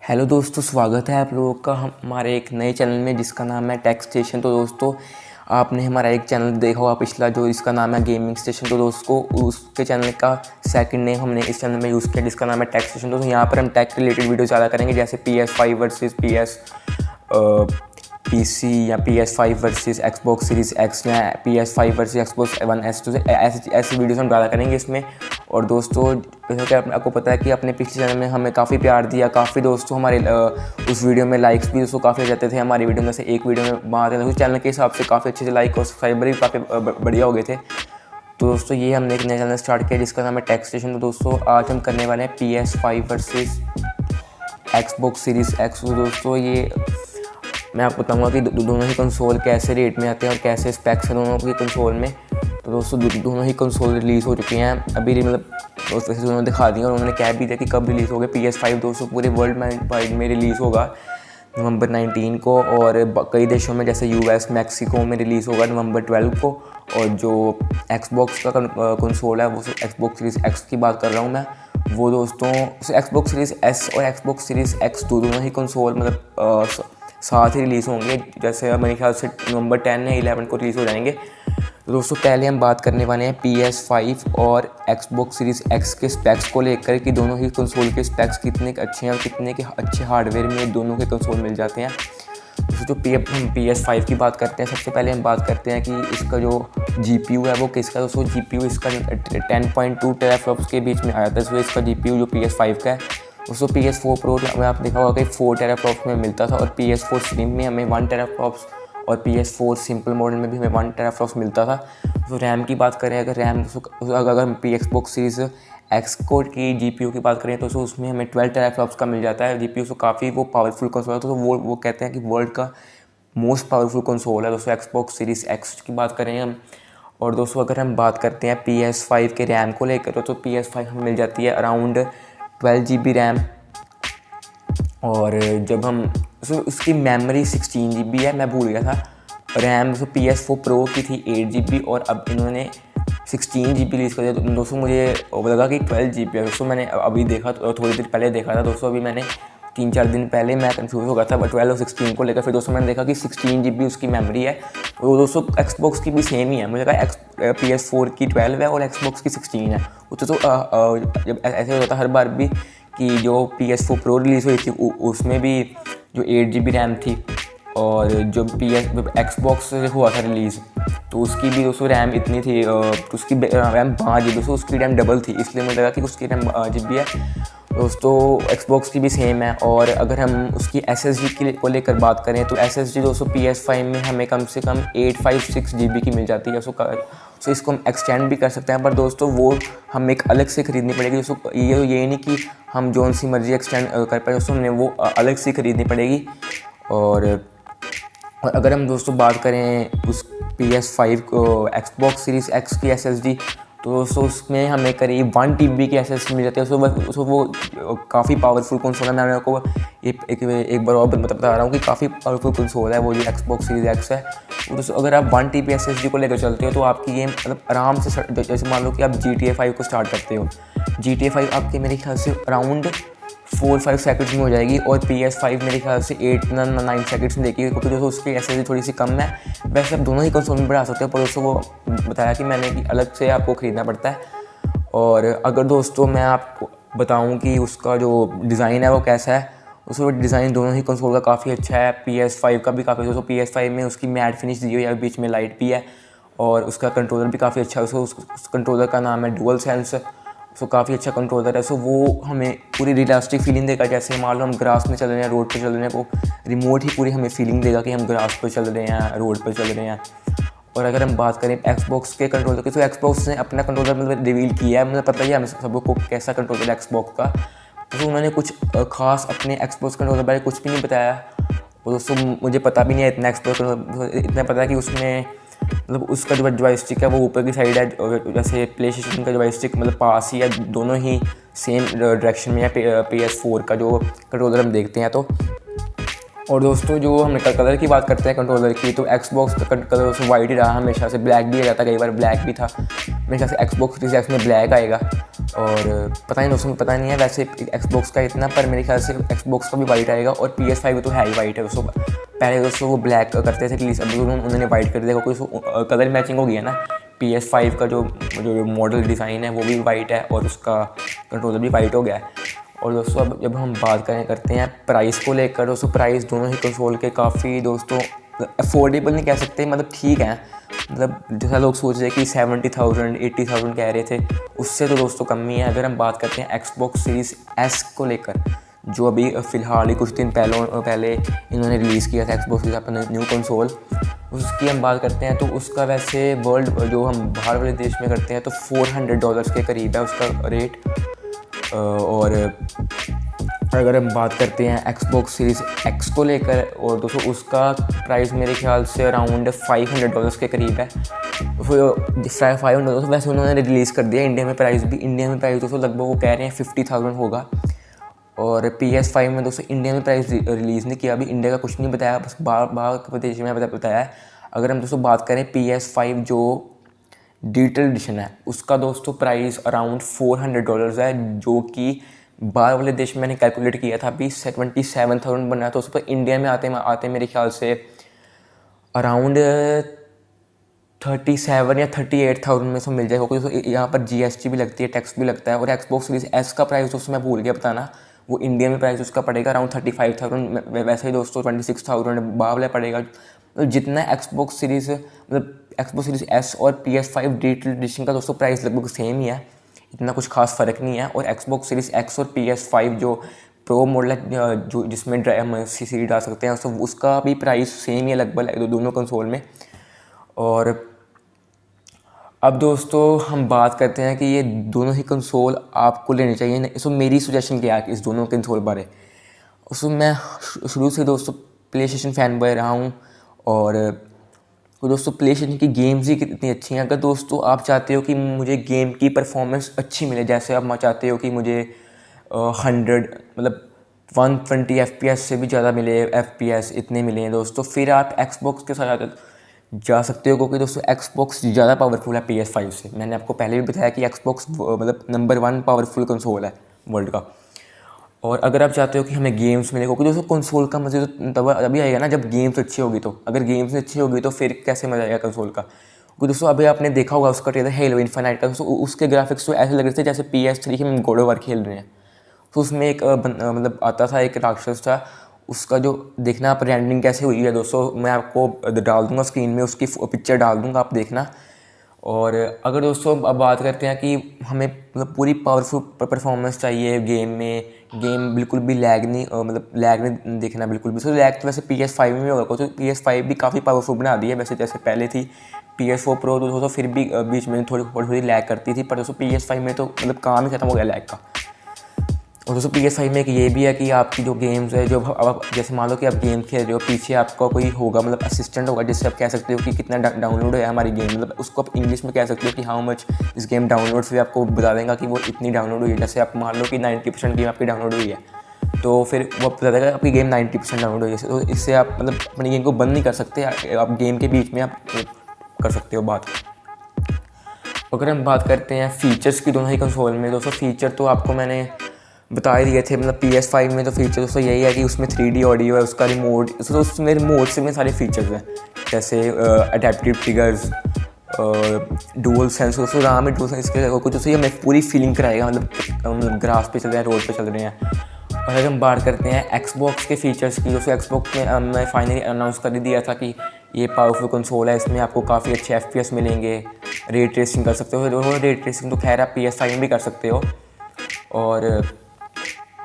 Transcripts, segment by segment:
Hello दोस्तों, स्वागत है आप लोगों का हमारे एक नए चैनल में जिसका नाम है टेक स्टेशन। तो दोस्तों, आपने हमारा एक चैनल देखा होगा पिछला जो इसका नाम है गेमिंग स्टेशन। तो दोस्तों, उसके चैनल का सेकंड नेम हमने इस चैनल में यूज़ किया जिसका नाम है टेक स्टेशन। तो यहाँ पर हम टेक रिलेटेड वीडियो ज़्यादा करेंगे, जैसे PS5 वर्सेस PC या PS5 versus Xbox series X या PS5 versus Xbox One S। तो ऐसी वीडियोस हम ज़्यादा करेंगे इसमें। और दोस्तों, जैसा कि आपको पता है कि अपने पिछले चैनल में हमें काफ़ी प्यार दिया, काफ़ी दोस्तों हमारे उस वीडियो में लाइक्स भी दोस्तों काफ़ी जाते थे हमारी वीडियो में से। एक वीडियो में बात है उस चैनल के हिसाब से काफ़ी अच्छे से लाइक और सब्सक्राइबर भी काफ़ी बढ़िया हो गए थे। तो दोस्तों, ये हमने एक नया चैनल स्टार्ट किया जिसका नाम है टेक स्टेशन। तो दोस्तों, आज हम करने वाले हैं PS5 versus Xbox series X। तो दोस्तों, ये मैं आपको बताऊंगा कि दोनों ही कंसोल कैसे रेट में आते हैं और कैसे स्पेक्स हैं दोनों की कंसोल में। तो दोस्तों, दोनों ही कंसोल रिलीज़ हो चुके हैं अभी, मतलब वैसे उन्होंने दिखा दिया और उन्होंने कह भी दिया कि कब रिलीज़ होगा। PS5 दोस्तों पूरे वर्ल्ड वाइड में रिलीज़ होगा नवंबर 19 को, और कई देशों में जैसे US मैक्सिको में रिलीज़ होगा नवंबर 12 को। और जो Xbox का कंसोल है वो Xbox सीरीज़ X की बात कर रहा हूँ मैं, वो दोस्तों Xbox सीरीज़ S और Xbox सीरीज़ X दोनों ही कंसोल मतलब साथ ही रिलीज़ होंगे। जैसे मेरे ख्याल से नवंबर 10 या 11 को रिलीज़ हो जाएंगे। तो दोस्तों, पहले हम बात करने वाले हैं PS5 और Xbox सीरीज़ X के स्पेक्स को लेकर कि दोनों ही कंसोल के स्पेक्स कितने अच्छे हैं और कितने के अच्छे हार्डवेयर में दोनों के कंसोल मिल जाते हैं। तो हम PS5 की बात करते हैं। सबसे पहले हम बात करते हैं कि इसका जो GPU है वो किसका। दोस्तों, GPU इसका 10.2 टेराफ्लॉप्स के बीच में आया था। तो इसका GPU जो PS5 का है उसको PS4 Pro में आप देखा होगा कि 4 टेराफ्लॉप्स में मिलता था, और PS4 Slim में हमें 1 टेराफ्लॉप्स और PS4 सिंपल मॉडल में भी हमें 1 टेराफ्लॉप्स मिलता था। तो रैम की बात करें, अगर हम Xbox सीरीज़ X कोड की GPU की बात करें तो उसमें हमें 12 टेराफ्लॉप्स का मिल जाता है GPU। तो काफ़ी वो पावरफुल कंसोल है। तो वो कहते हैं कि वर्ल्ड का मोस्ट पावरफुल कंसोल है दोस्तों Xbox सीरीज़ X की बात करें हम। और दोस्तों, अगर हम बात करते हैं PS5 के रैम को लेकर तो PS5 हमें मिल जाती है अराउंड 12 GB रैम। और जब हम उसकी मेमोरी 16 GB है, मैं भूल गया था। रैम PS4 Pro की थी 8 GB और अब इन्होंने 16 GB रिलीज़ कर दिया। तो दोस्तों, मुझे लगा कि 12 GB है। दोस्तों, मैंने अभी देखा तो थोड़ी देर पहले देखा था दोस्तों, अभी मैंने 3-4 दिन पहले मैं कंफ्यूज हो गया था 12 और 16 को लेकर। फिर दोस्तों मैंने देखा कि 16 GB उसकी मेमोरी है। तो दोस्तों, Xbox की भी सेम ही है। मुझे लगा PS4 की 12 है और Xbox की 16 है। तो जब ऐसे होता था हर बार भी कि जो PS4 Pro रिलीज़ हुई थी उसमें भी जो 8 GB रैम थी, और जो Xbox हुआ था रिलीज़ तो उसकी भी दोस्तों रैम इतनी थी, उसकी रैम 5 GB, दोस्तों उसकी रैम डबल थी। इसलिए मुझे लगा कि उसकी रैम GB है। दोस्तों, Xbox की भी सेम है। और अगर हम उसकी SSD को लेकर बात करें तो SSD दोस्तों PS5 में हमें कम से कम 856 GB की मिल जाती है। सो इसको हम एक्सटेंड भी कर सकते हैं, पर दोस्तों वो हम एक अलग से ख़रीदनी पड़ेगी। दोस्तों, ये नहीं कि हम जो सी मर्जी एक्सटेंड कर पाए, दोस्तों हमें वो अलग से खरीदनी पड़ेगी। और अगर हम दोस्तों बात करें उस PS5 को Xbox सीरीज़ X की SSD, तो दोस्तों उसमें हमें करीब 1 TB की SSD मिल जाती है। सो वो काफ़ी पावरफुल कंसोल है। मैं आपको एक बार और बता रहा हूँ कि काफ़ी पावरफुल कंसोल है वो जो Xbox सीरीज़ X है। तो दोस्तों, अगर आप 1 TB SSD को लेकर चलते हो तो आपकी गेम मतलब आराम से, जैसे मान लो कि आप GTA 5 को स्टार्ट करते हो, GTA 5 आपके मेरे ख्याल से अराउंड 4-5 सेकंड्स में हो जाएगी, और PS5 मेरे ख्याल से 8-9 सेकंड्स में देखिए, क्योंकि दोस्तों उसकी SSD थोड़ी सी कम है। वैसे आप दोनों ही कंसोल में बढ़ा सकते हो, पर दोस्तों वो बताया कि मैंने कि अलग से आपको ख़रीदना पड़ता है। और अगर दोस्तों मैं आपको बताऊं कि उसका जो डिज़ाइन है वो कैसा है, उसका डिज़ाइन दोनों ही कंसोल का काफ़ी अच्छा है। PS5 का भी काफ़ी, दोस्तों PS5 में उसकी मैट फिनिश दी हुई है, बीच में लाइट भी है, और उसका कंट्रोलर भी काफ़ी अच्छा है। उस कंट्रोलर का नाम है डुअल सेंस। सो काफ़ी अच्छा कंट्रोलर है। सो वो हमें पूरी रियलिस्टिक फीलिंग देगा, जैसे मान लो हम ग्रास में चल रहे हैं, रोड पे चल रहे हैं, वो रिमोट ही पूरी हमें फीलिंग देगा कि हम ग्रास पे चल रहे हैं, रोड पे चल रहे हैं। और अगर हम बात करें Xbox के कंट्रोलर की, तो Xbox ने अपना कंट्रोलर मतलब रिवील किया है। मुझे पता ही है हमें सबको कैसा कंट्रोलर है Xbox का। तो उन्होंने कुछ खास अपने Xbox कंट्रोलर बारे कुछ भी नहीं बताया। और दोस्तों, मुझे पता भी नहीं है इतना Xbox, इतना पता है कि उसमें मतलब उसका जो जॉयस्टिक है वो ऊपर की साइड है, जैसे प्ले स्टेशन का जॉयस्टिक मतलब पास ही है, दोनों ही सेम डायरेक्शन में है PS4 का जो कंट्रोलर हम देखते हैं। तो और दोस्तों, जो हम कलर की बात करते हैं कंट्रोलर की, तो Xbox का कलर दोस्तों वाइट ही रहा हमेशा से। ब्लैक भी आ जाता, कई बार ब्लैक भी था। मेरे ख्याल से Xbox सीरीज़ X में ब्लैक आएगा। और पता नहीं दोस्तों, पता नहीं है वैसे एक्सबॉक्स का इतना, पर मेरे ख्याल से एक्सबॉक्स का भी वाइट आएगा। और PS5 तो है ही वाइट है दोस्तों। पहले दोस्तों वो ब्लैक करते थे रिलीज, अभी उन्होंने वाइट कर दिया क्योंकि कलर मैचिंग हो गया ना। PS5 का जो मॉडल डिज़ाइन है वो भी वाइट है और उसका कंट्रोलर भी वाइट हो गया है। और दोस्तों अब जब हम बात करते हैं प्राइस को लेकर, दोस्तों प्राइस दोनों ही कंसोल के काफ़ी दोस्तों अफोर्डेबल नहीं कह सकते, मतलब ठीक है। मतलब जैसा लोग सोच रहे कि 70,000 80,000 कह रहे थे, उससे तो दोस्तों कम ही है। अगर हम बात करते हैं Xbox Series S को लेकर, जो अभी फ़िलहाल ही कुछ दिन पहले इन्होंने रिलीज़ किया था Xbox Series अपना न्यू कंसोल, उसकी हम बात करते हैं तो उसका वैसे वर्ल्ड जो हम बाहर वाले देश में करते हैं तो $400 के करीब है उसका रेट। और अगर हम बात करते हैं Xbox Series X को लेकर, और दोस्तों उसका प्राइस मेरे ख्याल से अराउंड $500 के करीब है। $500 वैसे उन्होंने रिलीज़ कर दिया। इंडिया में प्राइस दोस्तों लगभग वो कह रहे हैं 50,000 होगा। और PS5 में दोस्तों इंडिया में प्राइस रिलीज़ नहीं किया, अभी इंडिया का कुछ नहीं बताया, बस बाहर के प्रदेश में बताया है। अगर हम दोस्तों बात करें PS5 जो डिजिटल एडिशन है, उसका दोस्तों प्राइस अराउंड $400 है, जो कि बाहर वाले देश में मैंने कैलकुलेट किया था अभी 77,000 बना, तो उस पर इंडिया में आते मेरे ख्याल से अराउंड 37 या 38,000 में से मिल जाएगा, क्योंकि यहाँ पर GST भी लगती है, टैक्स भी लगता है। और Xbox Series S का प्राइस दोस्तों मैं भूल गया बताना, वो इंडिया में प्राइस उसका पड़ेगा अराउंड 35,000, वैसे ही दोस्तों 26,000 बावला पड़ेगा। तो जितना Xbox Series S और PS5 डिजिटल एडिशन का दोस्तों प्राइस लगभग सेम ही है, इतना कुछ खास फ़र्क नहीं है। और Xbox Series X और PS5 जो प्रो मॉडल है, जो जिसमें हम सीडी डाल सकते हैं, तो उसका भी प्राइस सेम ही है लगभग दोनों कंसोल में। और अब दोस्तों हम बात करते हैं कि ये दोनों ही कंसोल आपको लेने चाहिए। इसमें मेरी सजेशन क्या है इस दोनों कंसोल बारे, उसमें मैं शुरू से दोस्तों PlayStation फैन बॉय रहा हूँ। और तो दोस्तों PlayStation की गेम्स ही कितनी अच्छी हैं। अगर दोस्तों आप चाहते हो कि मुझे गेम की परफॉर्मेंस अच्छी मिले, जैसे आप चाहते हो कि मुझे 100 मतलब 120 FPS से भी ज़्यादा मिले, FPS इतने मिले हैं दोस्तों, फिर आप Xbox के साथ जा सकते हो, क्योंकि दोस्तों Xbox ज़्यादा पावरफुल है PS5 से। मैंने आपको पहले भी बताया कि Xbox मतलब नंबर 1 पावरफुल कंसोल है वर्ल्ड का। और अगर आप चाहते हो कि हमें गेम्स मिले, क्योंकि दोस्तों कंसोल का मज़े तो तभी आएगा ना जब गेम्स अच्छी होगी। तो अगर गेम्स अच्छी होगी तो फिर कैसे मज़ा आएगा कंसोल का। क्योंकि दोस्तों अभी आपने देखा होगा उसका ट्रेलर हेलो इन्फिनाइट का, दोस्तों उसके ग्राफिक्स तो ऐसे लग रहे थे जैसे PS3 के हम गॉड ऑफ वॉर खेल रहे हैं। तो उसमें एक मतलब आता था, एक राक्षस था, उसका जो देखना आप रेंडरिंग कैसे हुई है दोस्तों, मैं आपको डाल दूंगा स्क्रीन में, उसकी पिक्चर डाल दूंगा, आप देखना। और अगर दोस्तों अब बात करते हैं कि हमें मतलब पूरी पावरफुल परफॉर्मेंस चाहिए गेम में, गेम बिल्कुल भी लैग नहीं देखना बिल्कुल भी। तो लैग तो वैसे PS5 में होगा, तो PS5 भी काफ़ी पावरफुल बना दी है वैसे, जैसे पहले थी PS4 Pro, तो दोस्तों फिर भी बीच में थोड़ी लैग करती थी, पर दोस्तों PS5 में तो मतलब काम ही खत्म हो गया लैग का। और दोस्तों PS5 में एक ये भी है कि आपकी जो गेम्स है, जो अब जैसे मान लो कि आप गेम खेल रहे हो, पीछे आपका कोई होगा मतलब असिस्टेंट होगा, जिससे आप कह सकते हो कि कितना डाउनलोड है हमारी गेम, मतलब उसको आप इंग्लिश में कह सकते हो कि हाउ मच इस गेम डाउनलोड, फिर आपको बता देगा कि वो इतनी डाउनलोड हुई है। जैसे आप मान लो कि 90% गेम आपकी डाउनलोड हुई है, तो फिर वो बता देगा आपकी गेम 90% डाउनलोड हुई है। तो इससे आप मतलब अपनी गेम को बंद नहीं कर सकते, आप गेम के बीच में आप कर सकते हो बात। अगर हम बात करते हैं फ़ीचर्स की दोनों ही कंसोल में, दोस्तों फ़ीचर तो आपको मैंने बता ही दिए थे। मतलब PS5 में तो फीचर दोस्तों यही है कि उसमें 3D ऑडियो है, उसका रिमोट, तो उसमें रिमोट से में सारे फीचर्स हैं, जैसे अडेप्टिव ट्रिगर्स, डुअल सेंस, दोस्तों राम में डुअल सेंस के कुछ दोस्तों ये हमें पूरी फीलिंग कराएगा, मतलब ग्रास पे चल रहे हैं, रोड पे चल रहे हैं। और अगर हम बात करते हैं Xbox के फीचर्स की, दोस्तों Xbox में मैं फाइनली अनाउंस कर दिया था कि ये पावरफुल कंसोल है, इसमें आपको काफ़ी अच्छे FPS मिलेंगे, रे ट्रेसिंग कर सकते हो। रे ट्रेसिंग तो खैर आप PS5 में भी कर सकते हो। और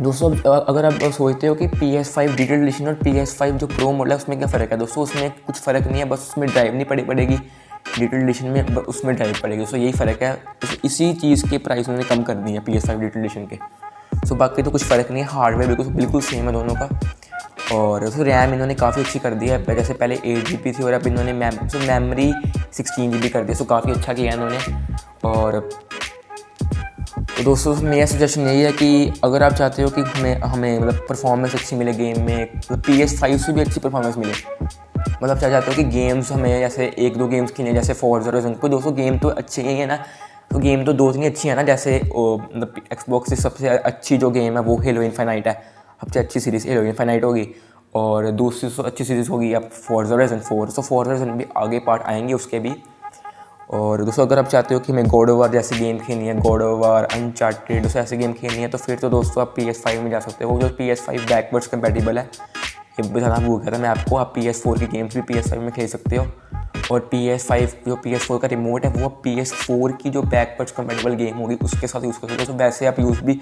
दोस्तों अगर आप सोचते हो कि PS5 डिजिटल एडिशन और PS5 जो प्रो मॉडल है उसमें क्या फ़र्क है, दोस्तों उसमें कुछ फ़र्क नहीं है, बस उसमें ड्राइव नहीं पड़ेगी डिजिटल एडिशन में, उसमें ड्राइव पड़ेगी दोस्तों, यही फ़र्क है। इसी चीज़ के प्राइस उन्होंने कम कर दी है PS5 डिजिटल एडिशन के। सो बाकी तो कुछ फ़र्क नहीं है, हार्डवेयर बिल्कुल सेम है दोनों का। और दोस्तों रैम इन्होंने काफ़ी अच्छी कर दी है, जैसे पहले 8 GB थी और अब इन्होंने मेमोरी 16 GB कर दी, सो काफ़ी अच्छा किया है इन्होंने। और तो दोस्तों मेरा सजेशन यही है कि अगर आप चाहते हो कि हमें मतलब परफॉर्मेंस अच्छी मिले गेम में, मतलब PS5 से भी अच्छी परफॉर्मेंस मिले, मतलब क्या चाहते हो कि गेम्स हमें जैसे 1-2 गेम्स खेलने, जैसे फॉर्जा होराइजन, कोई दोस्तों गेम तो अच्छे ही है ना, तो गेम तो दो तीन अच्छी है ना, जैसे मतलब एक्सबॉक्स की सबसे अच्छी जो गेम है वो हेलो इन्फिनाइट है, सबसे अच्छी सीरीज़ हेलो इन्फिनाइट होगी। और दूसरी सबसे अच्छी सीरीज़ होगी अब फोर्जा होराइज़न 4। तो फोर्जा होराइज़न भी आगे पार्ट आएंगे उसके भी। और दोस्तों अगर आप चाहते हो कि मैं गॉड ऑफ वार जैसी गेम खेलनी है, गॉड ऑफ वार, अनचार्टेड, दोस्तों ऐसी गेम खेलनी है, तो फिर तो दोस्तों आप PS5 में जा सकते हो। वो जो PS5 बैकवर्ड्स कंपेटिबल है, ये बताना भूल गया था मैं आपको। आप PS4 की गेम्स भी PS5 में खेल सकते हो। और PS5 जो PS4 का रिमोट है वो PS4 की जो बैकवर्ड्स कंपेटिबल गेम होगी उसके साथ यूज़ कर सकते हो। तो वैसे आप यूज़ भी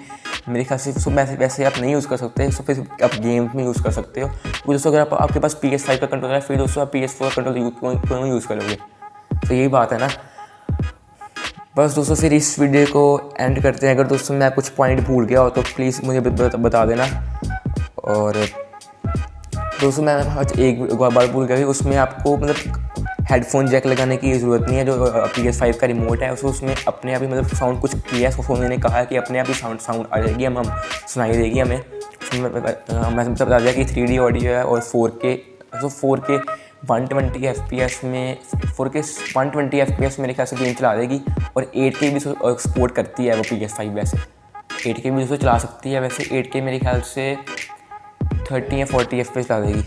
मेरे ख्याल से वैसे आप नहीं यूज़ कर सकते, तो फिर आप गेम्स में यूज़ कर सकते हो। तो दोस्तों अगर आपके पास PS5 का कंट्रोलर है, फिर दोस्तों आप PS4 का कंट्रोलर क्यों यूज़ करोगे। तो यही बात है ना। बस दोस्तों फिर इस वीडियो को एंड करते हैं। अगर दोस्तों मैं कुछ पॉइंट भूल गया हो तो प्लीज़ मुझे बता देना। और दोस्तों मैं आज एक बार भूल गया, उसमें आपको मतलब हेडफोन जैक लगाने की ज़रूरत नहीं है। जो PS5 का रिमोट है उसमें अपने आप ही मतलब साउंड कुछ किया है, फ़ोन ने कहा है कि अपने आप ही साउंड आ जाएगी, हम सुनाई देगी हमें। मैं बता दिया कि 3D ऑडियो है और 4K, तो 4K 120 FPS में 4K 120 FPS मेरे ख्याल से गेम चला देगी। और 8K भी सपोर्ट करती है वो PS5। वैसे 8K भी दोस्तों चला सकती है। वैसे 8K मेरे ख्याल से 30 या 40 FPS चला देगी।